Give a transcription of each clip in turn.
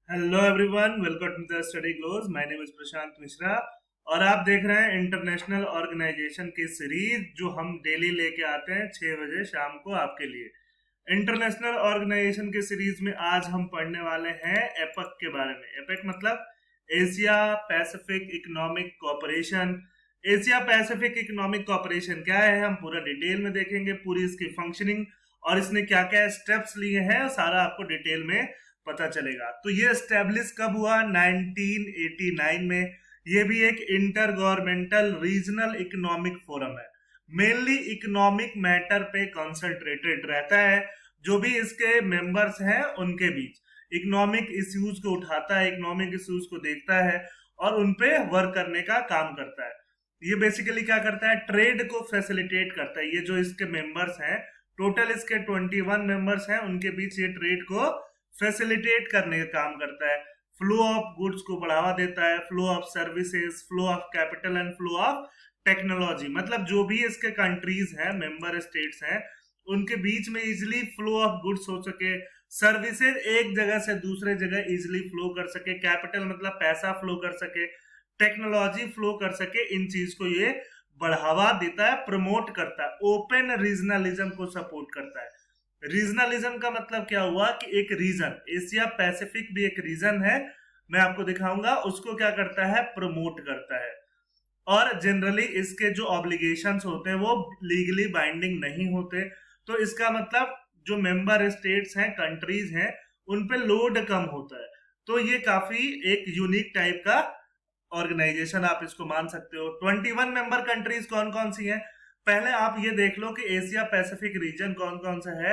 Hello everyone, welcome to the study glows. My name is Prashant Mishra और आप देख रहे हैं इंटरनेशनल ऑर्गेनाइजेशन की सीरीज जो हम डेली लेके आते हैं 6 बजे शाम को आपके लिए। इंटरनेशनल ऑर्गेनाइजेशन की सीरीज में आज हम पढ़ने वाले हैं एपक के बारे में। एपक मतलब Asia Pacific economic cooperation. Asia Pacific economic cooperation क्या है, हम पूरा डिटेल में देखेंगे, पूरी इसकी फंक्शनिंग और इसने क्या क्या स्टेप्स लिए हैं सारा आपको डिटेल में पता चलेगा। तो ये स्टेब्लिश कब हुआ? 1989 में। ये भी एक inter governmental regional economic forum है, मेनली इकोनॉमिक मैटर पे कंसंट्रेटेड रहता है। जो भी इसके मेंबर्स हैं उनके बीच इकोनॉमिक इश्यूज को उठाता है, इकोनॉमिक इश्यूज को देखता है और उनपे वर्क करने का काम करता है। ये बेसिकली क्या करता है? ट्रेड को फैसिलिटेट करता है। ये जो इसके मेंबर्स हैं, टोटल इसके 21 मेंबर्स हैं, उनके बीच ये ट्रेड को फैसिलिटेट करने का काम करता है। फ्लो ऑफ गुड्स को बढ़ावा देता है, flow of services, flow of capital and flow of technology. मतलब जो भी इसके कंट्रीज हैं, मेंबर स्टेट्स हैं, उनके बीच में इजिली फ्लो ऑफ गुड्स हो सके, सर्विसेज एक जगह से दूसरे जगह इजिली फ्लो कर सके, कैपिटल मतलब पैसा फ्लो कर सके, टेक्नोलॉजी फ्लो कर सके, इन चीज को ये बढ़ावा देता है, प्रमोट करता है, ओपन रीजनलिज्म को सपोर्ट करता है। रीजनलिज्म का मतलब क्या हुआ कि एक रीजन, एशिया पैसिफिक भी एक रीजन है, मैं आपको दिखाऊंगा, उसको क्या करता है? प्रमोट करता है। और जनरली इसके जो ऑब्लिगेशंस होते हैं वो लीगली बाइंडिंग नहीं होते, तो इसका मतलब जो मेंबर स्टेट्स हैं, कंट्रीज हैं, उन पे लोड कम होता है। तो ये काफी एक यूनिक टाइप का ऑर्गेनाइजेशन आप इसको मान सकते हो। 21 मेंबर कंट्रीज कौन कौन सी हैं? पहले आप ये देख लो कि एशिया पैसिफिक रीजन कौन कौन सा है।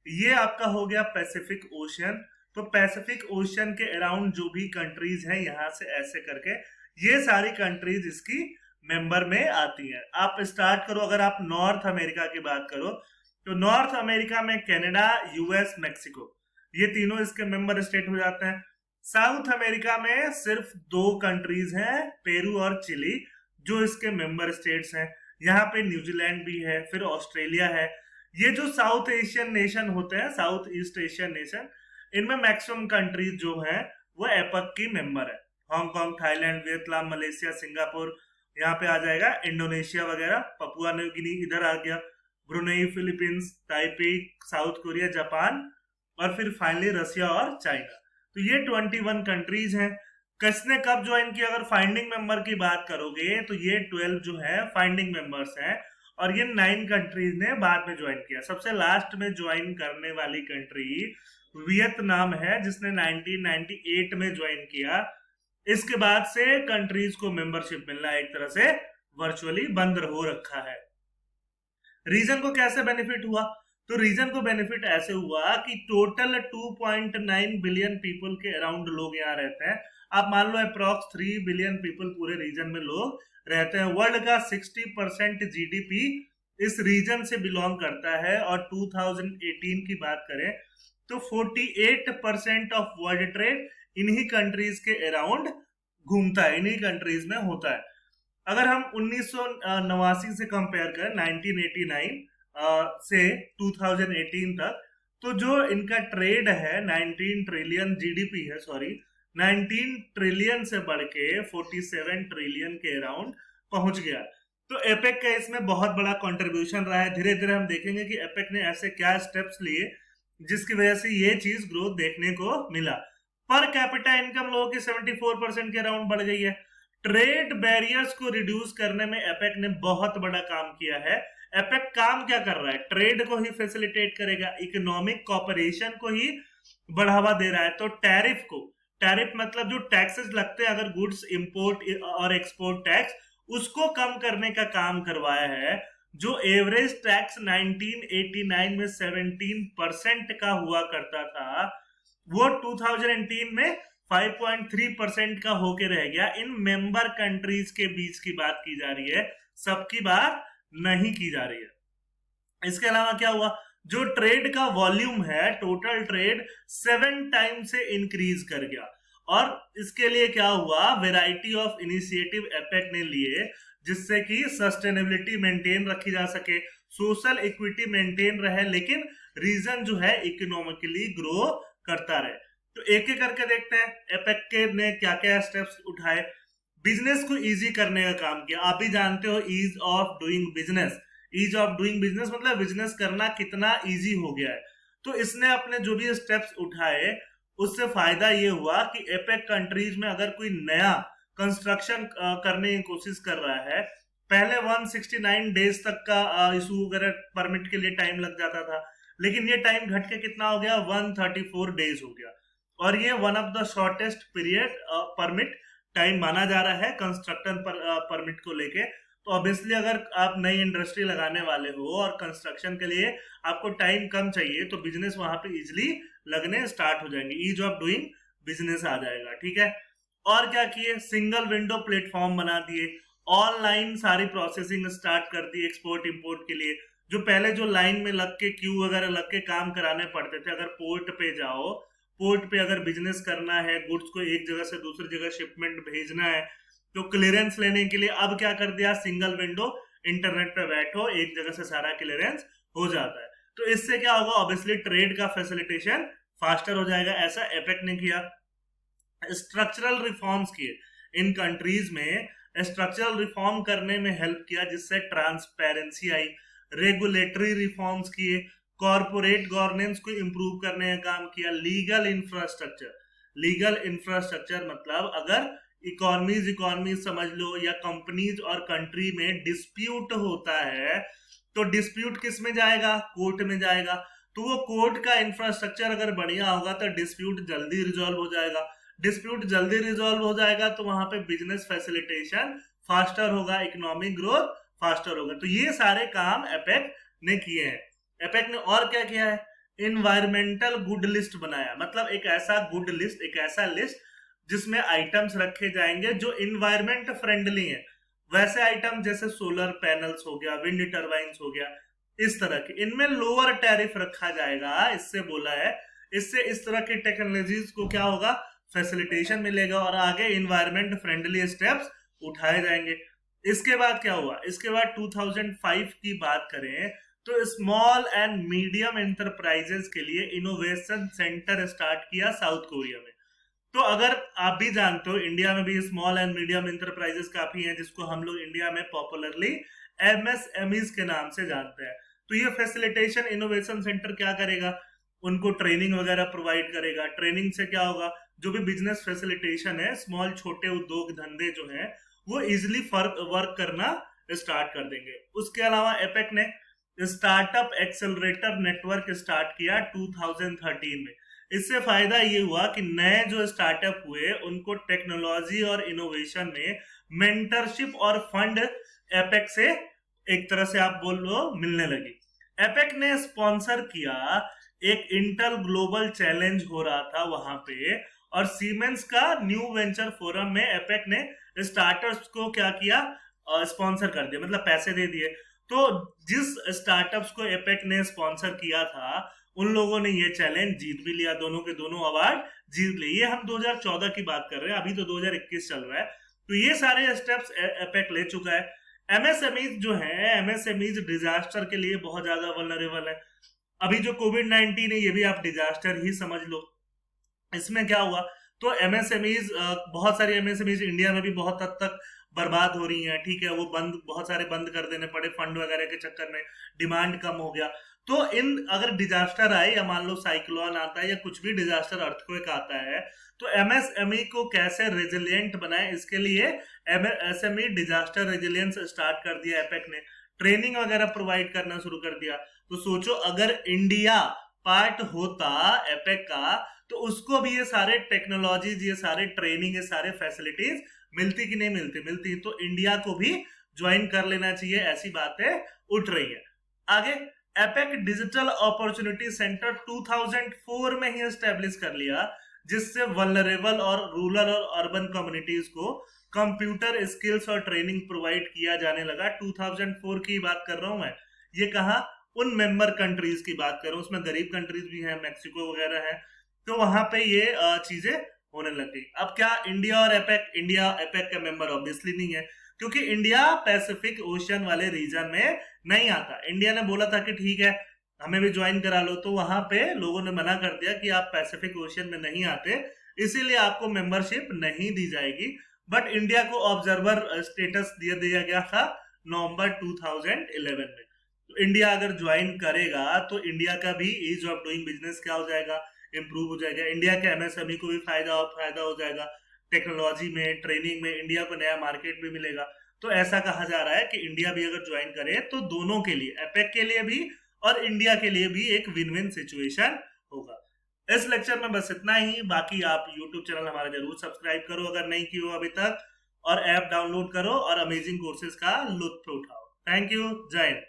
ये आपका हो गया पैसिफिक ओशियन। तो पैसिफिक ओशियन के अराउंड जो भी कंट्रीज हैं, यहां से ऐसे करके ये सारी कंट्रीज इसकी मेंबर में आती हैं। आप स्टार्ट करो, अगर आप नॉर्थ अमेरिका की बात करो तो नॉर्थ अमेरिका में कनाडा, यूएस, मेक्सिको, ये तीनों इसके मेंबर स्टेट हो जाते हैं। साउथ अमेरिका में सिर्फ 2 कंट्रीज हैं, पेरू और चिली, जो इसके मेंबर स्टेट्स हैं। यहाँ पे न्यूजीलैंड भी है, फिर ऑस्ट्रेलिया है। ये जो साउथ एशियन नेशन होते हैं, साउथ ईस्ट एशियन नेशन, इनमें मैक्सिमम कंट्रीज जो हैं वो एपक की मेंबर है। Hong Kong, Thailand, Vietnam, Malaysia, Singapore, यहाँ पे आ जाएगा इंडोनेशिया वगैरह, पपुआ न्यू गिनी इधर आ गया, Brunei, Philippines, Taipei, south Korea, Japan और फिर फाइनली रशिया और चाइना। तो ये 21 कंट्रीज हैं। किसने कब ज्वाइन किया? अगर फाइंडिंग मेंबर की बात करोगे तो ये 12 जो है फाइंडिंग मेंबर्स हैं और ये 9 कंट्रीज ने बाद में ज्वाइन किया। सबसे लास्ट में ज्वाइन करने वाली कंट्री वियतनाम है, जिसने 1998 में ज्वाइन किया। इसके बाद से कंट्रीज को मेंबरशिप मिलना एक तरह से वर्चुअली बंद हो रखा है। रीजन को कैसे बेनिफिट हुआ? तो रीजन को बेनिफिट ऐसे हुआ कि टोटल 2.9 बिलियन पीपल के अराउंड लोग यहाँ रहते हैं। आप मान लो अप्रॉक्स 3 बिलियन पीपल पूरे रीजन में लोग रहते हैं। वर्ल्ड का 60% जीडीपी इस रीजन से बिलोंग करता है और 2018 की बात करें तो 48% ऑफ वर्ल्ड ट्रेड इन्हीं कंट्रीज के अराउंड घूमता है, इन्हीं कंट्रीज में होता है। अगर हम 1989 से कंपेयर करें, 1989 से 2018 तक, तो जो इनका ट्रेड है 19 ट्रिलियन जीडीपी है, सॉरी 19 ट्रिलियन से बढ़ के 47 ट्रिलियन के अराउंड पहुंच गया। तो एपेक का इसमें बहुत बड़ा कंट्रीब्यूशन रहा है। धीरे धीरे हम देखेंगे कि एपेक ने ऐसे क्या स्टेप्स लिए जिसकी वजह से ये चीज ग्रोथ देखने को मिला। पर कैपिटा इनकम लोगों की 74% के अराउंड बढ़ गई है। ट्रेड बैरियर्स को रिड्यूस करने में एपेक ने बहुत बड़ा काम किया है। एपेक काम क्या कर रहा है? ट्रेड को ही फैसिलिटेट करेगा, इकोनॉमिक कॉपरेशन को ही बढ़ावा दे रहा है। तो टैरिफ को, टैरिफ मतलब जो टैक्सेस लगते हैं अगर गुड्स इंपोर्ट और एक्सपोर्ट टैक्स, उसको कम करने का काम करवाया है। जो एवरेज टैक्स 1989 में 17% का हुआ करता था, वो 2018 में 5.3% का होके रह गया। इन मेंबर कंट्रीज के बीच की बात की जा रही है, सबकी बात नहीं की जा रही है। इसके अलावा क्या हुआ? जो ट्रेड का वॉल्यूम है, टोटल ट्रेड 7 टाइम से इंक्रीज कर गया। और इसके लिए क्या हुआ? वेराइटी ऑफ इनिशिएटिव एपेक ने लिए, जिससे कि सस्टेनेबिलिटी मेंटेन रखी जा सके, सोशल इक्विटी मेंटेन रहे, लेकिन रीजन जो है इकोनॉमिकली ग्रो करता रहे। तो एक एक करके देखते हैं एपेक के ने क्या क्या स्टेप्स उठाए, बिजनेस को इजी करने का काम किया। आप भी जानते हो ease of doing business, ease of doing business मतलब बिजनेस करना कितना इजी हो गया है। तो इसने अपने जो भी स्टेप्स उठाए उससे फायदा ये हुआ कि एपेक कंट्रीज में अगर कोई नया कंस्ट्रक्शन करने की कोशिश कर रहा है, पहले 169 डेज तक का इशू वगैरह परमिट के लिए टाइम लग जाता था, लेकिन ये टाइम घट के कितना हो गया, 134 डेज हो गया। और ये one of the shortest period permit time माना जा रहा है कंस्ट्रक्शन परमिट को लेके। तो ऑब्वियसली अगर आप नई इंडस्ट्री लगाने वाले हो और कंस्ट्रक्शन के लिए आपको टाइम कम चाहिए, तो बिजनेस वहां पे इजिली लगने स्टार्ट हो जाएंगे, ईज ऑफ डूइंग बिजनेस आ जाएगा, ठीक है। और क्या किए, सिंगल विंडो प्लेटफॉर्म बना दिए, ऑनलाइन सारी प्रोसेसिंग स्टार्ट कर दी एक्सपोर्ट इंपोर्ट के लिए। जो पहले जो लाइन में लग के क्यू वगैरह लग के काम कराने पड़ते थे, अगर पोर्ट पे जाओ, पोर्ट पे अगर बिजनेस करना है, गुड्स को एक जगह से दूसरी जगह शिपमेंट भेजना है, तो क्लियरेंस लेने के लिए अब क्या कर दिया, सिंगल विंडो, इंटरनेट पे बैठो एक जगह से सारा क्लियरेंस हो जाता है। तो इससे क्या होगा, ऑब्वियसली ट्रेड का फैसिलिटेशन फास्टर हो जाएगा, ऐसा एपेक ने किया। स्ट्रक्चरल रिफॉर्म्स किए इन कंट्रीज में, स्ट्रक्चरल रिफॉर्म करने में हेल्प किया जिससे ट्रांसपेरेंसी आई। रेगुलेटरी रिफॉर्म्स किए, कॉर्पोरेट गवर्नेंस को इंप्रूव करने का काम किया। लीगल इंफ्रास्ट्रक्चर, लीगल इंफ्रास्ट्रक्चर मतलब अगर इकोनॉमीज समझ लो या कंपनीज और कंट्री में डिस्प्यूट होता है, तो डिस्प्यूट किस में जाएगा, कोर्ट में जाएगा। तो वो कोर्ट का इंफ्रास्ट्रक्चर अगर बढ़िया होगा तो डिस्प्यूट जल्दी रिजॉल्व हो जाएगा। डिस्प्यूट जल्दी रिजॉल्व हो जाएगा तो वहां पे बिजनेस फैसिलिटेशन फास्टर होगा, इकोनॉमिक ग्रोथ फास्टर होगा। तो ये सारे काम एपेक ने किए हैं। एपेक ने और क्या किया है, इन्वायरमेंटल गुड लिस्ट बनाया, मतलब एक ऐसा गुड लिस्ट, एक ऐसा लिस्ट जिसमें आइटम्स रखे जाएंगे जो इन्वायरमेंट फ्रेंडली है। वैसे आइटम जैसे सोलर पैनल्स हो गया, विंड टर्बाइंस हो गया, इस तरह के, इनमें लोअर टैरिफ रखा जाएगा, इससे बोला है। इससे इस तरह की टेक्नोलॉजीज को क्या होगा, फैसिलिटेशन मिलेगा और आगे इन्वायरमेंट फ्रेंडली स्टेप्स उठाए जाएंगे। इसके बाद क्या हुआ, इसके बाद 2005 की बात करें तो स्मॉल एंड मीडियम एंटरप्राइजेस के लिए इनोवेशन सेंटर स्टार्ट किया साउथ कोरिया में। तो अगर आप भी जानते हो इंडिया में भी स्मॉल एंड मीडियम एंटरप्राइजेस काफी हैं, जिसको हम लोग इंडिया में पॉपुलरली एमएसएमईज के नाम से जानते हैं। तो ये फैसिलिटेशन इनोवेशन सेंटर क्या करेगा, उनको ट्रेनिंग वगैरह प्रोवाइड करेगा। ट्रेनिंग से क्या होगा, जो भी बिजनेस फैसिलिटेशन है, स्मॉल छोटे उद्योग धंधे जो हैं वो इजिली वर्क करना स्टार्ट कर देंगे। उसके अलावा एपेक ने स्टार्टअप एक्सेलरेटर नेटवर्क स्टार्ट किया 2013 में। इससे फायदा ये हुआ कि नए जो स्टार्टअप हुए उनको टेक्नोलॉजी और इनोवेशन में मेंटरशिप और फंड एपेक से एक तरह से आप बोल लो मिलने लगी। एपेक ने स्पॉन्सर किया, एक इंटर ग्लोबल चैलेंज हो रहा था वहां पे, और सीमेंस का न्यू वेंचर फोरम में एपेक ने स्टार्टअप्स को क्या किया, स्पॉन्सर कर दिया, मतलब पैसे दे दिए। तो जिस स्टार्टअप्स को एपेक ने स्पॉन्सर किया था उन लोगों ने ये चैलेंज जीत भी लिया, दोनों के दोनों अवार्ड जीत लिए। ये हम 2014 की बात कर रहे हैं, अभी तो 2021 चल रहा है। तो ये सारे स्टेप्स एपेक ले चुका है। एमएसएमईज जो है, एमएसएमईज डिजास्टर के लिए बहुत ज्यादा वल्नरेबल है। अभी जो कोविड-19 है ये भी आप डिजास्टर ही समझ लो। इसमें क्या हुआ, तो एमएसएमईज, बहुत सारी एमएसएमईज इंडिया में भी बहुत हद तक बर्बाद हो रही हैं, ठीक है। वो बंद, बहुत सारे बंद कर देने पड़े फंड वगैरह के चक्कर में, डिमांड कम हो गया। तो इन अगर डिजास्टर आए या मान लो साइक्लोन आता है या कुछ भी डिजास्टर, अर्थक्वेक आता है, तो एमएसएमई को कैसे रेजिलिएंट बनाए, इसके लिए एमएसएमई डिजास्टर रेजिलियंस स्टार्ट कर दिया एपेक ने। ट्रेनिंग वगैरह प्रोवाइड करना शुरू कर दिया। तो सोचो अगर इंडिया पार्ट होता एपेक का तो उसको भी ये सारे टेक्नोलॉजीज, ये सारे ट्रेनिंग, ये सारे फैसिलिटीज मिलती कि नहीं मिलती, मिलती। तो इंडिया को भी ज्वाइन कर लेना चाहिए, ऐसी बातें उठ रही है। आगे एपेक डिजिटल अपॉर्चुनिटी सेंटर 2004 में ही एस्टेब्लिश कर लिया, जिससे वल्नरेबल और रूरल और अर्बन कम्युनिटीज को कंप्यूटर स्किल्स और ट्रेनिंग प्रोवाइड किया जाने लगा। 2004 की बात कर रहा हूं मैं, ये कहा उन मेंबर कंट्रीज की बात कर रहा हूं, उसमें गरीब कंट्रीज भी हैं, मैक्सिको वगैरह है, तो वहां पे ये चीजें होने लग गई। अब क्या इंडिया और एपेक, इंडिया एपेक का मेंबर ऑब्वियसली नहीं है, क्योंकि इंडिया पैसिफिक ओशियन वाले रीजन में नहीं आता। इंडिया ने बोला था कि ठीक है हमें भी ज्वाइन करा लो। तो वहां पे लोगों ने मना कर दिया कि आप पैसिफिक ओशियन में नहीं आते, इसीलिए आपको मेंबरशिप नहीं दी जाएगी। बट इंडिया को ऑब्जर्वर स्टेटस दे दिया गया था नवंबर 2011 में। तो इंडिया अगर ज्वाइन करेगा तो इंडिया का भी ईज ऑफ डूइंग बिजनेस क्या हो जाएगा, इंप्रूव हो जाएगा। इंडिया के एमएसएमई को भी फायदा हो जाएगा। टेक्नोलॉजी में, ट्रेनिंग में इंडिया को नया मार्केट भी मिलेगा। तो ऐसा कहा जा रहा है कि इंडिया भी अगर ज्वाइन करे तो दोनों के लिए, एपेक के लिए भी और इंडिया के लिए भी एक विन विन सिचुएशन होगा। इस लेक्चर में बस इतना ही। बाकी आप यूट्यूब चैनल हमारा जरूर सब्सक्राइब करो अगर नहीं किया हो अभी तक, और ऐप डाउनलोड करो और अमेजिंग कोर्सेज का लुत्फ उठाओ। Thank you. जय हिंद।